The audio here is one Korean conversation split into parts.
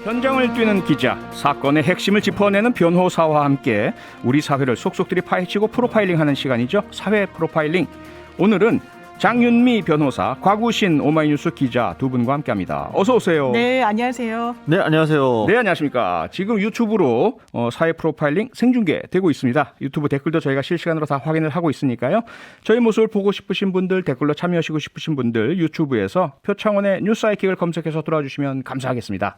현장을 뛰는 기자, 사건의 핵심을 짚어내는 변호사와 함께 우리 사회를 속속들이 파헤치고 프로파일링하는 시간이죠. 사회 프로파일링. 오늘은 장윤미 변호사, 곽우신 오마이뉴스 기자 두 분과 함께합니다. 어서 오세요. 네, 안녕하세요. 네, 안녕하세요. 네, 안녕하십니까. 지금 유튜브로 사회 프로파일링 생중계되고 있습니다. 유튜브 댓글도 저희가 실시간으로 다 확인을 하고 있으니까요. 저희 모습을 보고 싶으신 분들, 댓글로 참여하시고 싶으신 분들 유튜브에서 표창원의 뉴스아이킥을 검색해서 들어와주시면 감사하겠습니다.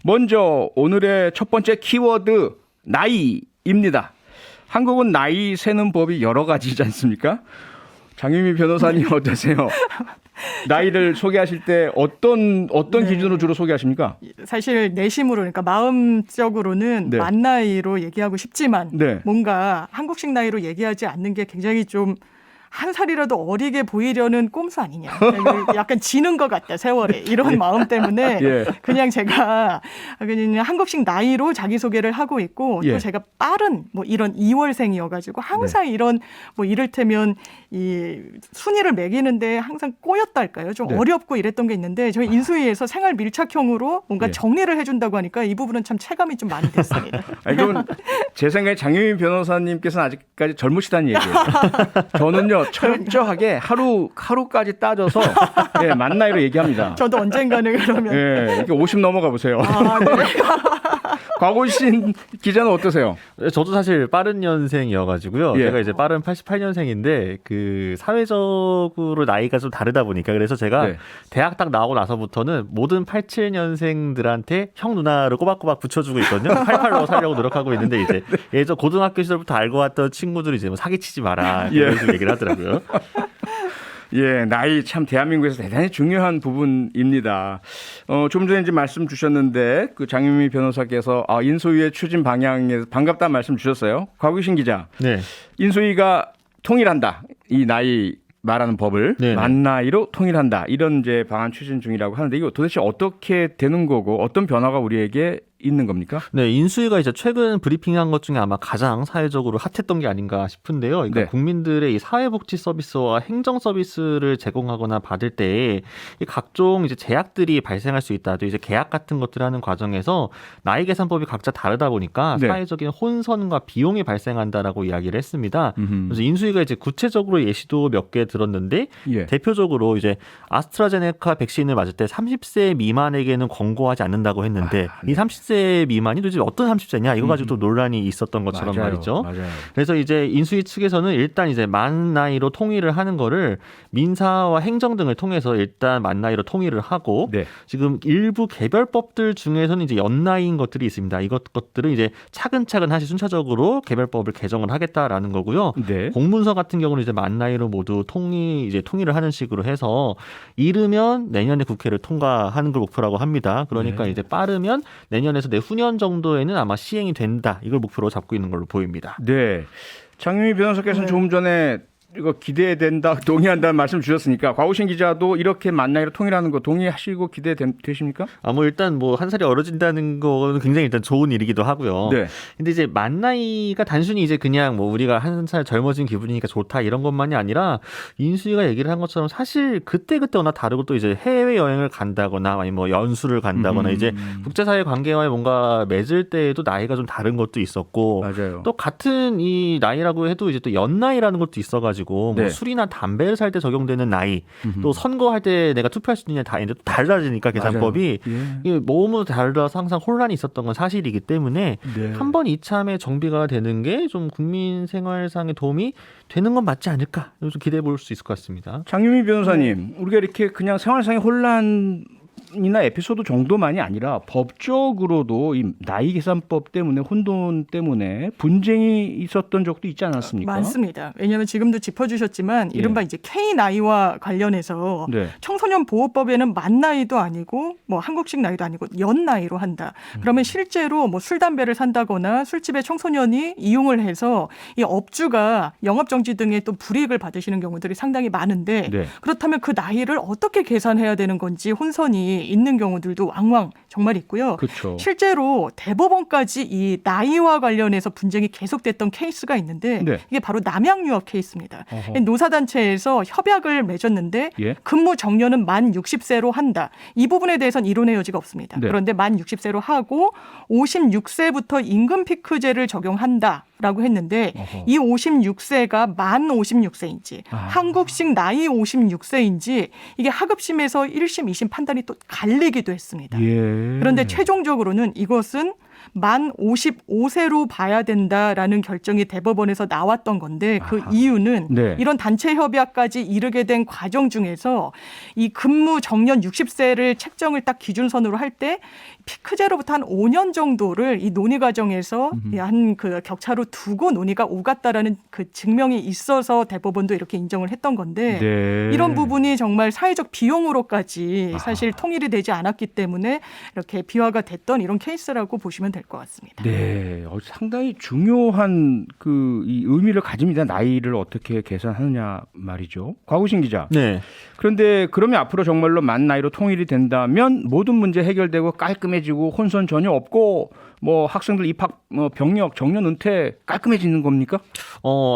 먼저 오늘의 첫 번째 키워드 나이입니다. 한국은 나이 세는 법이 여러 가지지 않습니까? 장윤미 변호사님 어떠세요? 나이를 소개하실 때 어떤 기준으로 주로 소개하십니까? 사실 내심으로 그러니까 마음적으로는 네. 만 나이로 얘기하고 싶지만 네. 뭔가 한국식 나이로 얘기하지 않는 게 굉장히 좀 한 살이라도 어리게 보이려는 꼼수 아니냐. 약간 지는 것 같다, 세월에. 이런 마음 때문에 예. 그냥 제가 그냥 한국식 나이로 자기소개를 하고 있고 예. 또 제가 빠른 뭐 이런 2월생이어가지고 항상 네. 이런 뭐 이를테면 이 순위를 매기는데 항상 꼬였달까요? 좀 네. 어렵고 이랬던 게 있는데 저희 인수위에서 생활 밀착형으로 뭔가 예. 정리를 해준다고 하니까 이 부분은 참 체감이 좀 많이 됐습니다. 아니, 그럼 제 생각에 장윤미 변호사님께서는 아직까지 젊으시다는 얘기예요. 저는요 철저하게 하루까지 따져서 예, 만 나이로 얘기합니다. 저도 언젠가는 그러면 예, 이렇게 50 넘어가 보세요. 아, 네. 곽우신 기자는 어떠세요? 저도 사실 빠른 년생이어가지고요. 예. 제가 이제 빠른 88년생인데 그 사회적으로 나이가 좀 다르다 보니까 그래서 제가 네. 대학 딱 나오고 나서부터는 모든 87년생들한테 형 누나를 꼬박꼬박 붙여주고 있거든요. 88로 살려고 노력하고 있는데 이제 예전 고등학교 시절부터 알고 왔던 친구들이 이제 뭐 사기치지 마라 이런 식으로 얘기를 하더라고요. 예, 나이 참 대한민국에서 대단히 중요한 부분입니다. 좀 전에 이제 말씀 주셨는데 그 장윤미 변호사께서 인수위의 추진 방향에 반갑다는 말씀 주셨어요. 곽우신 기자, 네. 인수위가 통일한다. 이 나이 말하는 법을 네네. 만 나이로 통일한다. 이런 이제 방안 추진 중이라고 하는데 이거 도대체 어떻게 되는 거고 어떤 변화가 우리에게 있는 겁니까? 네, 인수위가 이제 최근 브리핑한 것 중에 아마 가장 사회적으로 핫했던 게 아닌가 싶은데요. 그러니까 네. 국민들의 이 사회복지 서비스와 행정 서비스를 제공하거나 받을 때 이 각종 이제 제약들이 발생할 수 있다. 또 이제 계약 같은 것들을 하는 과정에서 나이 계산법이 각자 다르다 보니까 네. 사회적인 혼선과 비용이 발생한다라고 이야기를 했습니다. 음흠. 그래서 인수위가 이제 구체적으로 예시도 몇 개 들었는데 예. 대표적으로 이제 아스트라제네카 백신을 맞을 때 30세 미만에게는 권고하지 않는다고 했는데 네. 이 30세 미만이 도대체 어떤 30세냐 이거 가지고 또 논란이 있었던 것처럼 맞아요. 말이죠. 맞아요. 그래서 이제 인수위 측에서는 일단 이제 만 나이로 통일을 하는 거를 민사와 행정 등을 통해서 일단 만 나이로 통일을 하고 네. 지금 일부 개별법들 중에서는 이제 연나이인 것들이 있습니다. 것들은 이제 차근차근 사실 순차적으로 개별법을 개정을 하겠다라는 거고요. 네. 공문서 같은 경우는 이제 만 나이로 모두 통일을 하는 식으로 해서 이르면 내년에 국회를 통과하는 걸 목표라고 합니다. 그러니까 네. 이제 빠르면 내년에서 내후년 정도에는 아마 시행이 된다. 이걸 목표로 잡고 있는 걸로 보입니다. 네. 장윤미 변호사께서는 네. 조금 전에 이거 기대된다, 동의한다는 말씀 주셨으니까 곽우신 기자도 이렇게 만 나이로 통일하는 거 동의하시고 기대되십니까? 뭐 일단 뭐 한 살이 어려진다는 거는 굉장히 일단 좋은 일이기도 하고요. 네. 근데 이제 만 나이가 단순히 이제 그냥 뭐 우리가 한 살 젊어진 기분이니까 좋다 이런 것만이 아니라 인수위가 얘기를 한 것처럼 사실 그때그때 워낙 다르고 또 이제 해외 여행을 간다거나 아니면 뭐 연수를 간다거나 이제 국제사회 관계와의 뭔가 맺을 때에도 나이가 좀 다른 것도 있었고 맞아요. 또 같은 이 나이라고 해도 이제 또 연나이라는 것도 있어가지고 뭐 네. 술이나 담배를 살 때 적용되는 나이 또 선거할 때 내가 투표할 수 있느냐 다 이제 또 달라지니까 계산법이 예. 이게 너무 달라서 항상 혼란이 있었던 건 사실이기 때문에 네. 한 번 이참에 정비가 되는 게 좀 국민 생활상에 도움이 되는 건 맞지 않을까 좀 기대해 볼 수 있을 것 같습니다. 장윤미 변호사님, 우리가 이렇게 그냥 생활상의 혼란이나 에피소드 정도만이 아니라 법적으로도 이 나이 계산법 때문에 혼돈 때문에 분쟁이 있었던 적도 있지 않았습니까? 많습니다. 왜냐하면 지금도 짚어주셨지만 이른바 이제 K 나이와 관련해서 네. 청소년 보호법에는 만 나이도 아니고 뭐 한국식 나이도 아니고 연 나이로 한다. 그러면 실제로 뭐 술 담배를 산다거나 술집에 청소년이 이용을 해서 이 업주가 영업 정지 등의 또 불이익을 받으시는 경우들이 상당히 많은데 네. 그렇다면 그 나이를 어떻게 계산해야 되는 건지 혼선이 부분이 있는 경우들도 왕왕 정말 있고요. 그렇죠. 실제로 대법원까지 이 나이와 관련해서 분쟁이 계속됐던 케이스가 있는데 네. 이게 바로 남양유업 케이스입니다. 어허. 노사단체에서 협약을 맺었는데 예. 근무 정년은 만 60세로 한다. 이 부분에 대해서는 이론의 여지가 없습니다. 네. 그런데 만 60세로 하고 56세부터 임금 피크제를 적용한다라고 했는데 어허. 이 56세가 만 56세인지 한국식 나이 56세인지 이게 하급심에서 1심, 2심 판단이 또 갈리기도 했습니다. 예. 그런데 최종적으로는 이것은 만 55세로 봐야 된다라는 결정이 대법원에서 나왔던 건데 그 이유는 네. 이런 단체 협약까지 이르게 된 과정 중에서 이 근무 정년 60세를 책정을 딱 기준선으로 할 때 피크제로부터 한 5년 정도를 이 논의 과정에서 한 그 격차로 두고 논의가 오갔다라는 그 증명이 있어서 대법원도 이렇게 인정을 했던 건데 네. 이런 부분이 정말 사회적 비용으로까지 사실 통일이 되지 않았기 때문에 이렇게 비화가 됐던 이런 케이스라고 보시면 될 것 같습니다. 네, 상당히 중요한 이 의미를 가집니다. 나이를 어떻게 계산하느냐 말이죠. 곽우신 기자. 네. 그런데 그러면 앞으로 정말로 만 나이로 통일이 된다면 모든 문제 해결되고 깔끔해지고 혼선 전혀 없고 뭐 학생들 입학, 병력, 정년 은퇴 깔끔해지는 겁니까?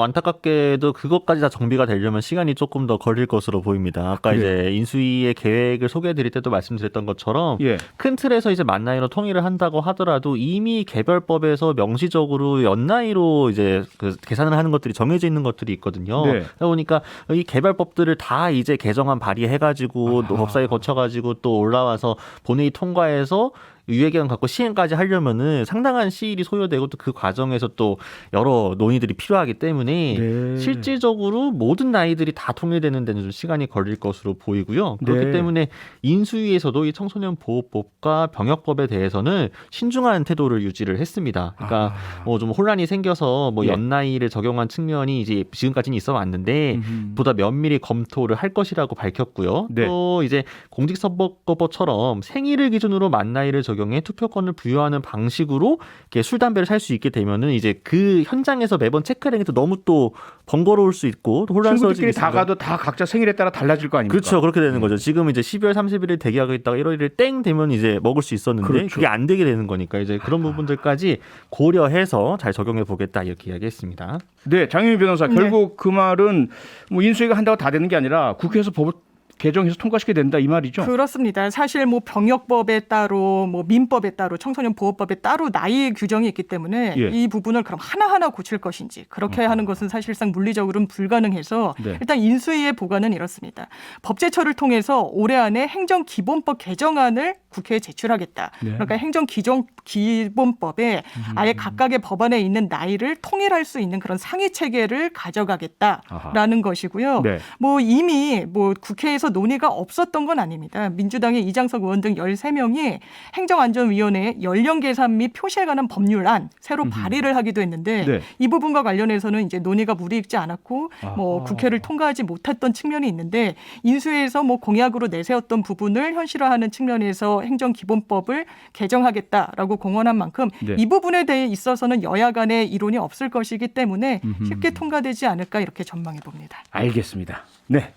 안타깝게도 그것까지 다 정비가 되려면 시간이 조금 더 걸릴 것으로 보입니다. 아까 그래요? 이제 인수위의 계획을 소개해드릴 때도 말씀드렸던 것처럼 예. 큰 틀에서 이제 만 나이로 통일을 한다고 하더라도 이미 개별법에서 명시적으로 연 나이로 이제 그 계산을 하는 것들이 정해져 있는 것들이 있거든요. 네. 그러다 보니까 이 개별법들을 다 이제 개정안 발의해가지고 또 법사위 거쳐가지고 또 올라와서 본회의 통과해서 유예기간 갖고 시행까지 하려면은 상당한 시일이 소요되고 또 그 과정에서 또 여러 논의들이 필요하기 때문에 네. 실질적으로 모든 나이들이 다 통일되는 데는 좀 시간이 걸릴 것으로 보이고요. 그렇기 네. 때문에 인수위에서도 이 청소년 보호법과 병역법에 대해서는 신중한 태도를 유지를 했습니다. 그러니까 뭐 좀 혼란이 생겨서 뭐 예. 연나이를 적용한 측면이 이제 지금까지는 있어 왔는데 보다 면밀히 검토를 할 것이라고 밝혔고요. 네. 또 이제 공직선거법처럼 생일을 기준으로 만 나이를 적용해 투표권을 부여하는 방식으로 이렇게 술 담배를 살 수 있게 되면은 이제 그 현장에서 매번 체크하는 게 또 너무 또 번거로울 수 있고 또 혼란스러워질 친구들끼리 수 다 있습니다. 가도 다 각자 생일에 따라 달라질 거 아닙니까? 그렇죠. 그렇게 되는 거죠. 지금 이제 12월 30일을 대기하고 있다가 1월 1일 땡 되면 이제 먹을 수 있었는데 그렇죠. 그게 안 되게 되는 거니까 이제 그런 부분들까지 고려해서 잘 적용해 보겠다 이렇게 이야기했습니다. 네, 장윤희 변호사. 네. 결국 그 말은 뭐 인수위가 한다고 다 되는 게 아니라 국회에서 법을 개정해서 통과시켜야 된다 이 말이죠. 그렇습니다. 사실 뭐 병역법에 따로 뭐 민법에 따로 청소년 보호법에 따로 나이 규정이 있기 때문에 예. 이 부분을 그럼 하나하나 고칠 것인지 그렇게 하는 것은 사실상 물리적으로는 불가능해서 네. 일단 인수위의 보관은 이렇습니다. 법제처를 통해서 올해 안에 행정기본법 개정안을 국회에 제출하겠다. 네. 그러니까 행정기본법에 아예 각각의 법안에 있는 나이를 통일할 수 있는 그런 상위 체계를 가져가겠다라는 아하. 것이고요. 네. 뭐 이미 뭐 국회에서 논의가 없었던 건 아닙니다. 민주당의 이장석 의원 등 13명이 행정안전위원회에 연령 계산 및 표시에 관한 법률안 새로 발의를 하기도 했는데 네. 이 부분과 관련해서는 이제 논의가 무리익지 않았고 뭐 아하. 국회를 통과하지 못했던 측면이 있는데 인수위에서 뭐 공약으로 내세웠던 부분을 현실화하는 측면에서 행정기본법을 개정하겠다라고 공언한 만큼 네. 이 부분에 대해 있어서는 여야 간의 이론이 없을 것이기 때문에 쉽게 통과되지 않을까 이렇게 전망해 봅니다. 알겠습니다. 네,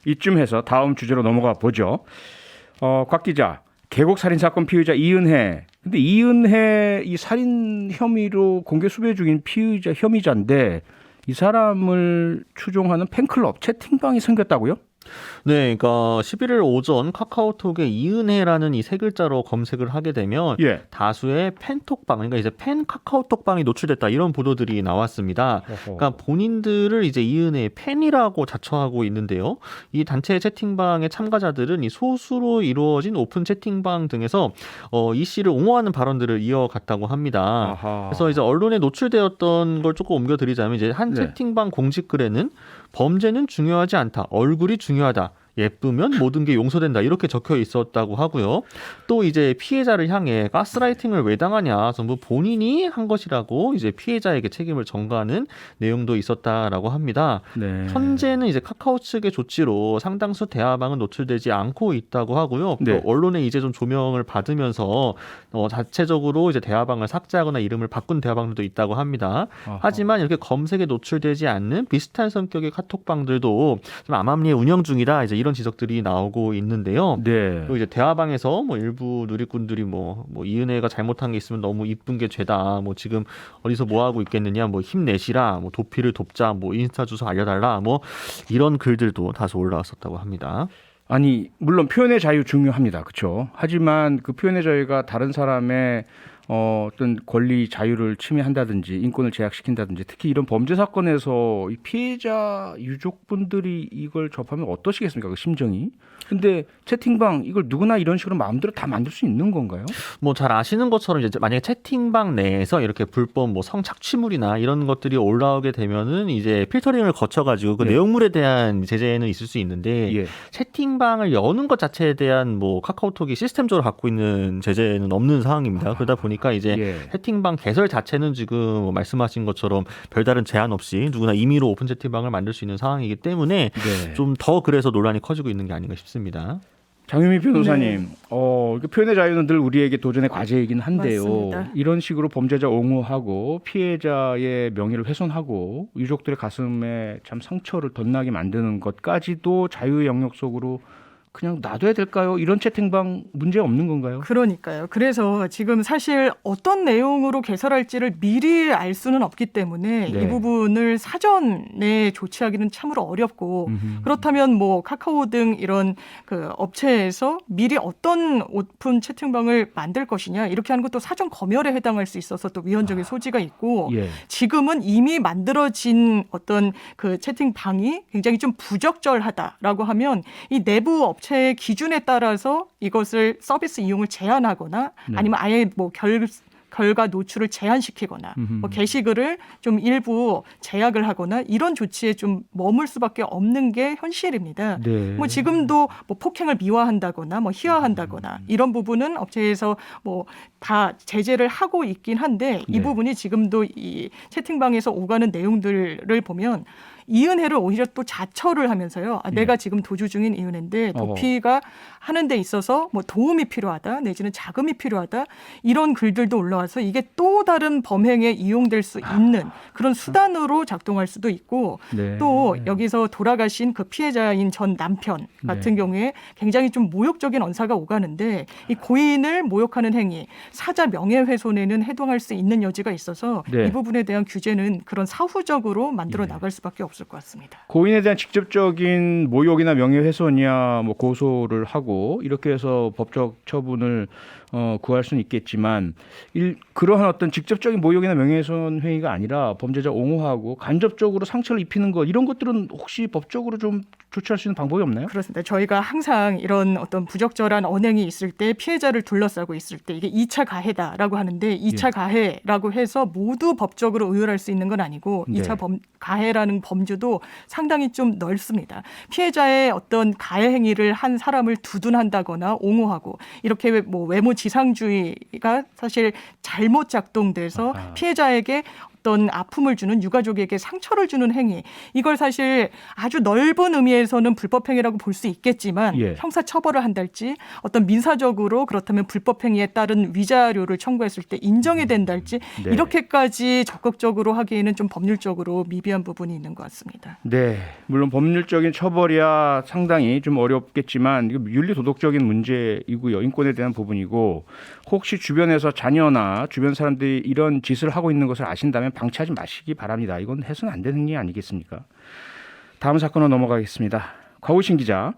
이쯤 해서 다음 주제로 넘어가 보죠. 곽 기자, 계곡 살인 사건 피의자 이은혜. 근데 이은혜 이 살인 혐의로 공개 수배 중인 피의자 혐의자인데 이 사람을 추종하는 팬클럽 채팅방이 생겼다고요? 네, 그러니까 11일 오전 카카오톡에 이은혜라는 이 세 글자로 검색을 하게 되면 예. 다수의 팬톡방, 그러니까 이제 팬 카카오톡방이 노출됐다 이런 보도들이 나왔습니다. 그러니까 본인들을 이제 이은혜의 팬이라고 자처하고 있는데요. 이 단체 채팅방의 참가자들은 이 소수로 이루어진 오픈 채팅방 등에서 이 씨를 옹호하는 발언들을 이어갔다고 합니다. 아하. 그래서 이제 언론에 노출되었던 걸 조금 옮겨드리자면 이제 한 네. 채팅방 공지글에는 범죄는 중요하지 않다. 얼굴이 중요하다. 예쁘면 모든 게 용서된다. 이렇게 적혀 있었다고 하고요. 또 이제 피해자를 향해 가스라이팅을 왜 당하냐. 전부 본인이 한 것이라고 이제 피해자에게 책임을 전가하는 내용도 있었다라고 합니다. 네. 현재는 이제 카카오 측의 조치로 상당수 대화방은 노출되지 않고 있다고 하고요. 네. 또 언론에 이제 좀 조명을 받으면서 자체적으로 이제 대화방을 삭제하거나 이름을 바꾼 대화방들도 있다고 합니다. 아하. 하지만 이렇게 검색에 노출되지 않는 비슷한 성격의 카톡방들도 좀 암암리에 운영 중이다. 이제 이런 지적들이 나오고 있는데요. 네. 또 이제 대화방에서 뭐 일부 누리꾼들이 뭐 이은혜가 잘못한 게 있으면 너무 이쁜 게 죄다. 뭐 지금 어디서 뭐 하고 있겠느냐. 뭐 힘내시라. 뭐 도피를 돕자. 뭐 인스타 주소 알려달라. 뭐 이런 글들도 다소 올라왔었다고 합니다. 아니 물론 표현의 자유 중요합니다. 그렇죠. 하지만 그 표현의 자유가 다른 사람의 어떤 권리 자유를 침해한다든지 인권을 제약시킨다든지 특히 이런 범죄 사건에서 이 피해자 유족분들이 이걸 접하면 어떠시겠습니까? 그 심정이. 근데 채팅방 이걸 누구나 이런 식으로 마음대로 다 만들 수 있는 건가요? 뭐 잘 아시는 것처럼 이제 만약에 채팅방 내에서 이렇게 불법 뭐 성착취물이나 이런 것들이 올라오게 되면은 이제 필터링을 거쳐가지고 그 네. 내용물에 대한 제재는 있을 수 있는데 예. 채팅방을 여는 것 자체에 대한 뭐 카카오톡이 시스템적으로 갖고 있는 제재는 없는 상황입니다. 그러다 보니까 이제 예. 채팅방 개설 자체는 지금 뭐 말씀하신 것처럼 별다른 제한 없이 누구나 임의로 오픈 채팅방을 만들 수 있는 상황이기 때문에 네. 좀 더 그래서 논란이 커지고 있는 게 아닌가 싶습니다. 장유미 변호사님, 네. 이게 표현의 자유는 늘 우리에게 도전의 과제이긴 한데요. 맞습니다. 이런 식으로 범죄자 옹호하고 피해자의 명예를 훼손하고 유족들의 가슴에 참 상처를 덧나게 만드는 것까지도 자유의 영역 속으로 그냥 놔둬야 될까요? 이런 채팅방 문제 없는 건가요? 그러니까요. 그래서 지금 사실 어떤 내용으로 개설할지를 미리 알 수는 없기 때문에 네. 이 부분을 사전에 조치하기는 참으로 어렵고 그렇다면 뭐 카카오 등 이런 그 업체에서 미리 어떤 오픈 채팅방을 만들 것이냐 이렇게 하는 것도 사전 검열에 해당할 수 있어서 또 위헌적인 소지가 있고 예. 지금은 이미 만들어진 어떤 그 채팅방이 굉장히 좀 부적절하다라고 하면 이 내부 업체의 기준에 따라서 이것을 서비스 이용을 제한하거나 네. 아니면 아예 뭐 결과 노출을 제한시키거나 뭐 게시글을 좀 일부 제약을 하거나 이런 조치에 좀 머물 수밖에 없는 게 현실입니다. 네. 뭐 지금도 뭐 폭행을 미화한다거나 뭐 희화한다거나 이런 부분은 업체에서 뭐 다 제재를 하고 있긴 한데 이 네. 부분이 지금도 이 채팅방에서 오가는 내용들을 보면 이은혜를 오히려 또 자처를 하면서요. 내가 지금 도주 중인 이은혜인데 도피가 하는 데 있어서 뭐 도움이 필요하다 내지는 자금이 필요하다 이런 글들도 올라와서 이게 또 다른 범행에 이용될 수 있는 그런 수단으로 작동할 수도 있고 네. 또 여기서 돌아가신 그 피해자인 전 남편 같은 경우에 굉장히 좀 모욕적인 언사가 오가는데 이 고인을 모욕하는 행위 사자 명예훼손에는 해당할 수 있는 여지가 있어서 네. 이 부분에 대한 규제는 그런 사후적으로 만들어 나갈 수밖에 없을 것 같습니다. 고인에 대한 직접적인 모욕이나 명예훼손이야 뭐 고소를 하고 이렇게 해서 법적 처분을 구할 수는 있겠지만 그러한 어떤 직접적인 모욕이나 명예훼손 행위가 아니라 범죄자 옹호하고 간접적으로 상처를 입히는 것 이런 것들은 혹시 법적으로 좀 조치할 수 있는 방법이 없나요? 그렇습니다. 저희가 항상 이런 어떤 부적절한 언행이 있을 때 피해자를 둘러싸고 있을 때 이게 2차 가해다라고 하는데 2차 가해라고 해서 모두 법적으로 의율할 수 있는 건 아니고 네. 2차 가해라는 범주도 상당히 좀 넓습니다. 피해자의 어떤 가해 행위를 한 사람을 두둔한다거나 옹호하고 이렇게 뭐 외모 지상주의가 사실 잘못 작동돼서 피해자에게 어떤 아픔을 주는 유가족에게 상처를 주는 행위 이걸 사실 아주 넓은 의미에서는 불법 행위라고 볼 수 있겠지만 예. 형사 처벌을 한달지 어떤 민사적으로 그렇다면 불법 행위에 따른 위자료를 청구했을 때 인정이 된달지 네. 이렇게까지 적극적으로 하기에는 좀 법률적으로 미비한 부분이 있는 것 같습니다. 네, 물론 법률적인 처벌이야 상당히 좀 어렵겠지만 이거 윤리 도덕적인 문제이고요, 인권에 대한 부분이고 혹시 주변에서 자녀나 주변 사람들이 이런 짓을 하고 있는 것을 아신다면 방치하지 마시기 바랍니다. 이건 해서는 안 되는 게 아니겠습니까? 다음 사건으로 넘어가겠습니다. 과우신 기자,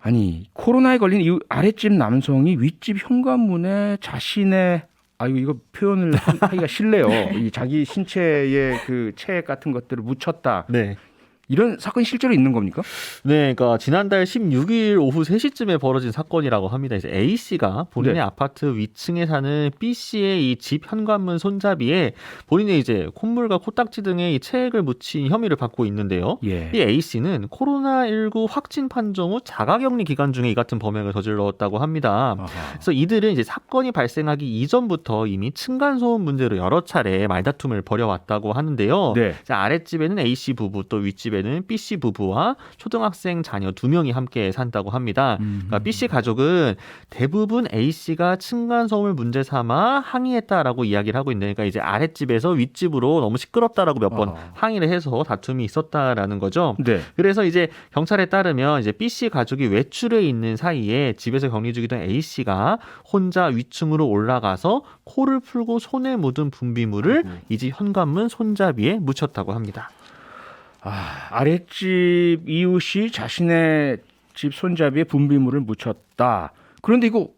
아니 코로나에 걸린 이 아랫집 남성이 윗집 현관문에 자신의 이거 표현을 하기가 싫네요. 이 자기 신체의 그 체액 같은 것들을 묻혔다. 네. 이런 사건이 실제로 있는 겁니까? 네, 그러니까 지난달 16일 오후 3시쯤에 벌어진 사건이라고 합니다. 이제 A 씨가 본인의 네. 아파트 위층에 사는 B 씨의 이 집 현관문 손잡이에 본인의 이제 콧물과 코딱지 등의 이 체액을 묻힌 혐의를 받고 있는데요. 예. 이 A 씨는 코로나19 확진 판정 후 자가격리 기간 중에 이 같은 범행을 저질렀다고 합니다. 아하. 그래서 이들은 이제 사건이 발생하기 이전부터 이미 층간소음 문제로 여러 차례 말다툼을 벌여왔다고 하는데요. 네. 자, 아랫집에는 A 씨 부부 또 윗집에 집에는 B 씨 부부와 초등학생 자녀 2명이 함께 산다고 합니다. 그러니까 B 씨 가족은 대부분 A 씨가 층간소음을 문제 삼아 항의했다라고 이야기를 하고 있는데, 그러니까 이제 아랫집에서 윗집으로 너무 시끄럽다라고 몇 번 항의를 해서 다툼이 있었다라는 거죠. 네. 그래서 이제 경찰에 따르면 이제 B 씨 가족이 외출해 있는 사이에 집에서 격리 중이던 A 씨가 혼자 위층으로 올라가서 코를 풀고 손에 묻은 분비물을 이 집 현관문 손잡이에 묻혔다고 합니다. 아랫집 이웃이 자신의 집 손잡이에 분비물을 묻혔다. 그런데 이거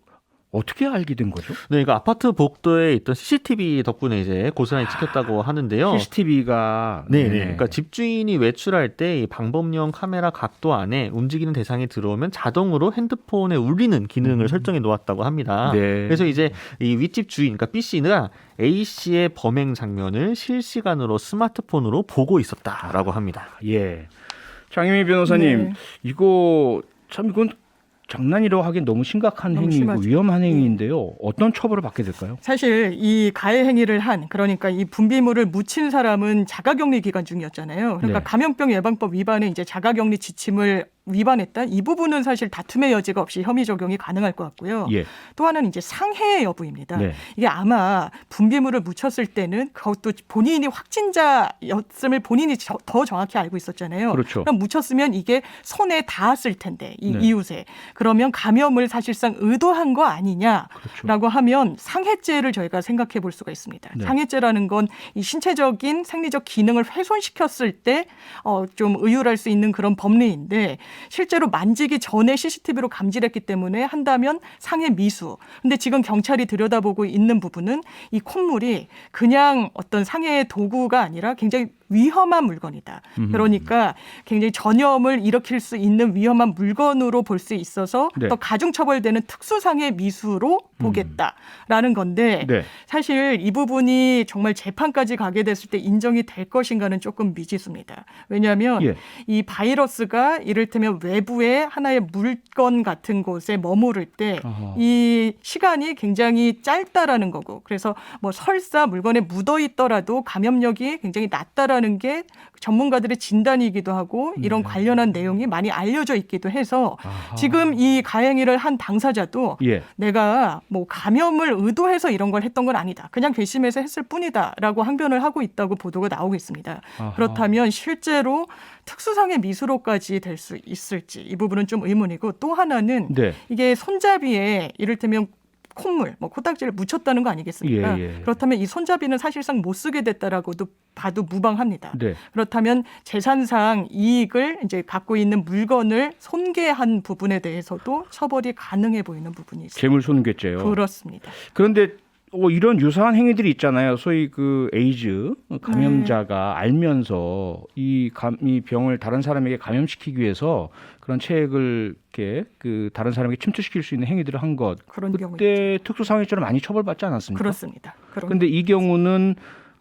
어떻게 알게 된 거죠? 네, 그러니까 아파트 복도에 있던 CCTV 덕분에 이제 고스란히 찍혔다고 하는데요. CCTV가 네. 그러니까 집주인이 외출할 때 이 방범용 카메라 각도 안에 움직이는 대상이 들어오면 자동으로 핸드폰에 울리는 기능을 설정해 놓았다고 합니다. 네. 그래서 이제 이 윗집 주인, 그러니까 B 씨가 A 씨의 범행 장면을 실시간으로 스마트폰으로 보고 있었다라고 합니다. 예. 장혜미 변호사님, 네. 이거 참 이건 장난이라고 하긴 너무 심각한 너무 행위이고 심하죠. 위험한 행위인데요. 어떤 처벌을 받게 될까요? 사실 이 가해 행위를 한, 그러니까 이 분비물을 묻힌 사람은 자가격리 기간 중이었잖아요. 그러니까 네. 감염병 예방법 위반에 이제 자가격리 지침을 위반했다. 이 부분은 사실 다툼의 여지가 없이 혐의 적용이 가능할 것 같고요. 예. 또 하나는 이제 상해 여부입니다. 네. 이게 아마 분비물을 묻혔을 때는 그것도 본인이 확진자였음을 본인이 더 정확히 알고 있었잖아요. 그렇죠. 그럼 묻혔으면 이게 손에 닿았을 텐데 이 네. 이웃에. 그러면 감염을 사실상 의도한 거 아니냐라고 그렇죠. 하면 상해죄를 저희가 생각해 볼 수가 있습니다. 네. 상해죄라는 건 이 신체적인 생리적 기능을 훼손시켰을 때 좀 의율할 수 있는 그런 법리인데, 실제로 만지기 전에 CCTV로 감지했기 때문에 한다면 상해 미수. 근데 지금 경찰이 들여다보고 있는 부분은 이 콧물이 그냥 어떤 상해의 도구가 아니라 굉장히 위험한 물건이다. 그러니까 굉장히 전염을 일으킬 수 있는 위험한 물건으로 볼 수 있어서 네. 또 가중처벌되는 특수상해 미수로 보겠다라는 건데, 네. 사실 이 부분이 정말 재판까지 가게 됐을 때 인정이 될 것인가는 조금 미지수입니다. 왜냐하면 예. 이 바이러스가 이를테면 외부의 하나의 물건 같은 곳에 머무를 때 아하. 이 시간이 굉장히 짧다라는 거고, 그래서 뭐 설사 물건에 묻어 있더라도 감염력이 굉장히 낮다라는 게 전문가들의 진단이기도 하고, 이런 관련한 내용이 많이 알려져 있기도 해서 아하. 지금 이 가해행위를 한 당사자도 예. 내가 뭐 감염을 의도해서 이런 걸 했던 건 아니다, 그냥 괘씸해서 했을 뿐이다라고 항변을 하고 있다고 보도가 나오고 있습니다. 아하. 그렇다면 실제로 특수상해 미수로까지 될 수 있을지, 이 부분은 좀 의문이고, 또 하나는 네. 이게 손잡이에 이를테면 콧물, 뭐 코딱지를 묻혔다는 거 아니겠습니까? 예. 그렇다면 이 손잡이는 사실상 못 쓰게 됐다라고도 봐도 무방합니다. 네. 그렇다면 재산상 이익을 이제 갖고 있는 물건을 손괴한 부분에 대해서도 처벌이 가능해 보이는 부분이 있습니다. 재물 손괴죄요. 그렇습니다. 그런데 이런 유사한 행위들이 있잖아요. 소위 그 에이즈 감염자가 알면서 이 병을 다른 사람에게 감염시키기 위해서 그런 체액을 이렇게 그 다른 사람에게 침투시킬 수 있는 행위들을 한 것. 그런 경우 그때 특수상해죄로 많이 처벌받지 않았습니까? 그렇습니다. 그런데 이 경우는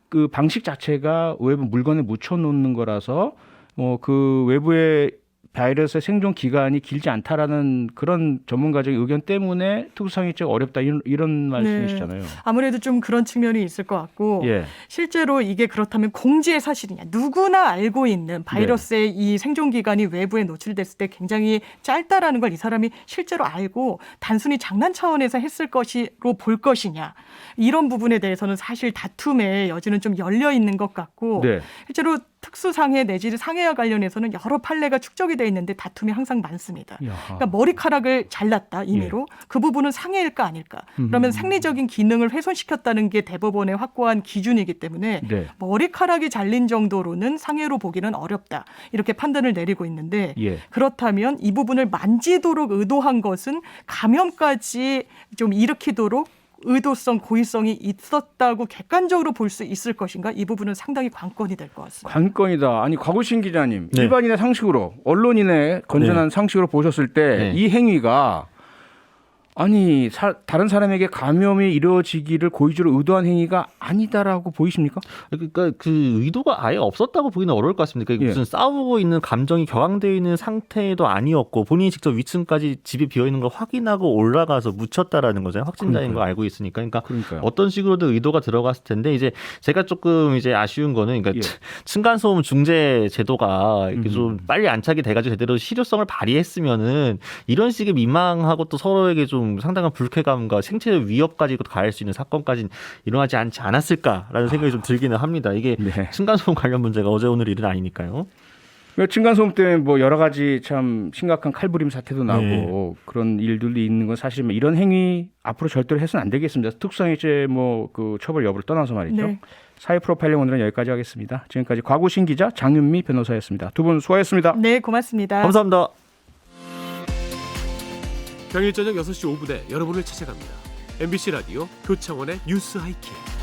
그 방식 자체가 외부 물건에 묻혀놓는 거라서 그 외부의 바이러스의 생존 기간이 길지 않다라는 그런 전문가적인 의견 때문에 특수상해죄가 어렵다 이런 말씀이시잖아요. 아무래도 좀 그런 측면이 있을 것 같고, 예. 실제로 이게 그렇다면 공지의 사실이냐, 누구나 알고 있는 바이러스의 이 생존 기간이 외부에 노출됐을 때 굉장히 짧다라는 걸 이 사람이 실제로 알고 단순히 장난 차원에서 했을 것으로 볼 것이냐, 이런 부분에 대해서는 사실 다툼의 여지는 좀 열려 있는 것 같고, 네. 실제로 특수상해 내지 상해와 관련해서는 여러 판례가 축적이 돼 있는데 다툼이 항상 많습니다. 야하. 그러니까 머리카락을 잘랐다 임의로, 그 부분은 상해일까 아닐까? 그러면 생리적인 기능을 훼손시켰다는 게 대법원의 확고한 기준이기 때문에 네. 머리카락이 잘린 정도로는 상해로 보기는 어렵다, 이렇게 판단을 내리고 있는데, 예. 그렇다면 이 부분을 만지도록 의도한 것은 감염까지 좀 일으키도록 의도성, 고의성이 있었다고 객관적으로 볼 수 있을 것인가? 이 부분은 상당히 관건이 될 것 같습니다. 관건이다. 아니 곽우신 기자님, 네. 일반인의 상식으로, 언론인의 건전한 상식으로 보셨을 때 네. 이 행위가 아니 다른 사람에게 감염이 이루어지기를 고의적으로 의도한 행위가 아니다라고 보이십니까? 그러니까 그 의도가 아예 없었다고 보기는 어려울 것 같습니다. 그러니까 무슨 싸우고 있는 감정이 격앙되어 있는 상태도 아니었고 본인이 직접 위층까지 집이 비어 있는 걸 확인하고 올라가서 묻혔다라는 거잖아요. 확진자인 걸 알고 있으니까. 그러니까 그러니까요. 어떤 식으로든 의도가 들어갔을 텐데 이제 제가 조금 이제 아쉬운 거는 그러니까 층간소음 중재 제도가 이렇게 좀 빨리 안착이 돼가지고 제대로 실효성을 발휘했으면은 이런 식의 민망하고 또 서로에게 좀 상당한 불쾌감과 생체 위협까지 가할 수 있는 사건까지는 일어나지 않지 않았을까라는 생각이 좀 들기는 합니다. 이게 네. 층간소음 관련 문제가 어제 오늘 일은 아니니까요. 층간소음 때문에 뭐 여러 가지 참 심각한 칼부림 사태도 나고 네. 그런 일들이 있는 건 사실이면 이런 행위 앞으로 절대로 해서는 안 되겠습니다. 특수상해죄 뭐 그 처벌 여부를 떠나서 말이죠. 네. 사회 프로파일링 오늘은 여기까지 하겠습니다. 지금까지 과구신 기자 장윤미 변호사였습니다. 두 분 수고하셨습니다. 네, 고맙습니다. 감사합니다. 평일 저녁 6시 5분에 여러분을 찾아갑니다. MBC 라디오 교창원의 뉴스 하이킥.